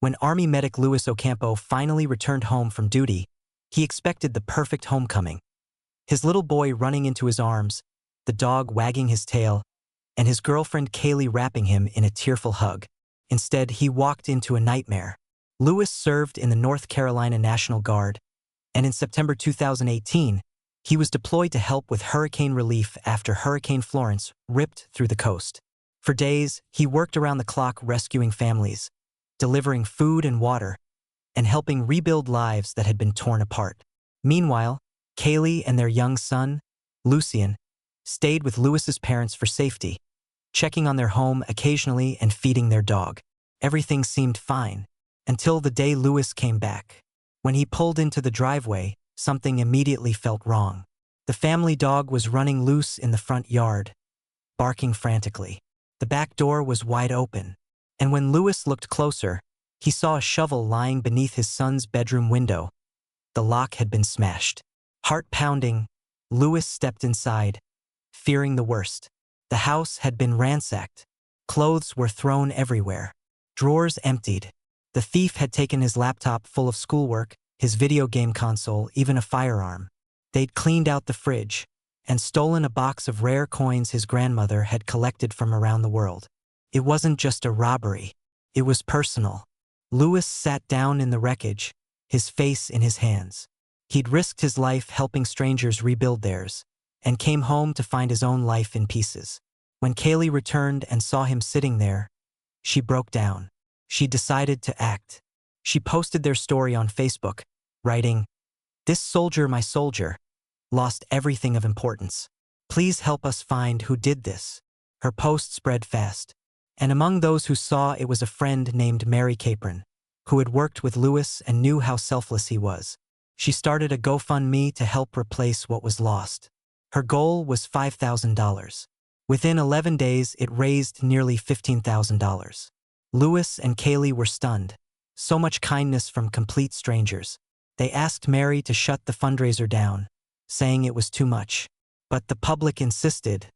When Army medic Luis Ocampo finally returned home from duty, he expected the perfect homecoming. His little boy running into his arms, the dog wagging his tail, and his girlfriend Kaylee wrapping him in a tearful hug. Instead, he walked into a nightmare. Luis served in the North Carolina National Guard, and in September 2018, he was deployed to help with hurricane relief after Hurricane Florence ripped through the coast. For days, he worked around the clock rescuing families, delivering food and water, and helping rebuild lives that had been torn apart. Meanwhile, Kaylee and their young son, Lucian, stayed with Luis's parents for safety, checking on their home occasionally and feeding their dog. Everything seemed fine, until the day Luis came back. When he pulled into the driveway, something immediately felt wrong. The family dog was running loose in the front yard, barking frantically. The back door was wide open, and when Luis looked closer, he saw a shovel lying beneath his son's bedroom window. The lock had been smashed. Heart pounding, Luis stepped inside, fearing the worst. The house had been ransacked. Clothes were thrown everywhere. Drawers emptied. The thief had taken his laptop full of schoolwork, his video game console, even a firearm. They'd cleaned out the fridge and stolen a box of rare coins his grandmother had collected from around the world. It wasn't just a robbery. It was personal. Luis sat down in the wreckage, his face in his hands. He'd risked his life helping strangers rebuild theirs, and came home to find his own life in pieces. When Kaylee returned and saw him sitting there, she broke down. She decided to act. She posted their story on Facebook, writing, "This soldier, my soldier, lost everything of importance. Please help us find who did this." Her post spread fast, and among those who saw it was a friend named Mary Capron, who had worked with Luis and knew how selfless he was. She started a GoFundMe to help replace what was lost. Her goal was $5,000. Within 11 days, it raised nearly $15,000. Luis and Kaylee were stunned. So much kindness from complete strangers. They asked Mary to shut the fundraiser down, saying it was too much. But the public insisted.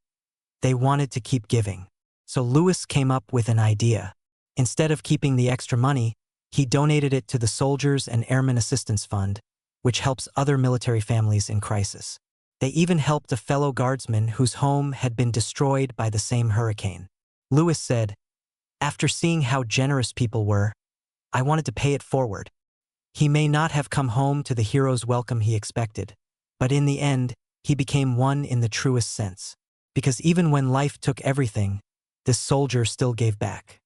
They wanted to keep giving. So Luis came up with an idea. Instead of keeping the extra money, he donated it to the Soldiers and Airmen Assistance Fund, which helps other military families in crisis. They even helped a fellow guardsman whose home had been destroyed by the same hurricane. Luis said, "After seeing how generous people were, I wanted to pay it forward." He may not have come home to the hero's welcome he expected, but in the end, he became one in the truest sense. Because even when life took everything, this soldier still gave back.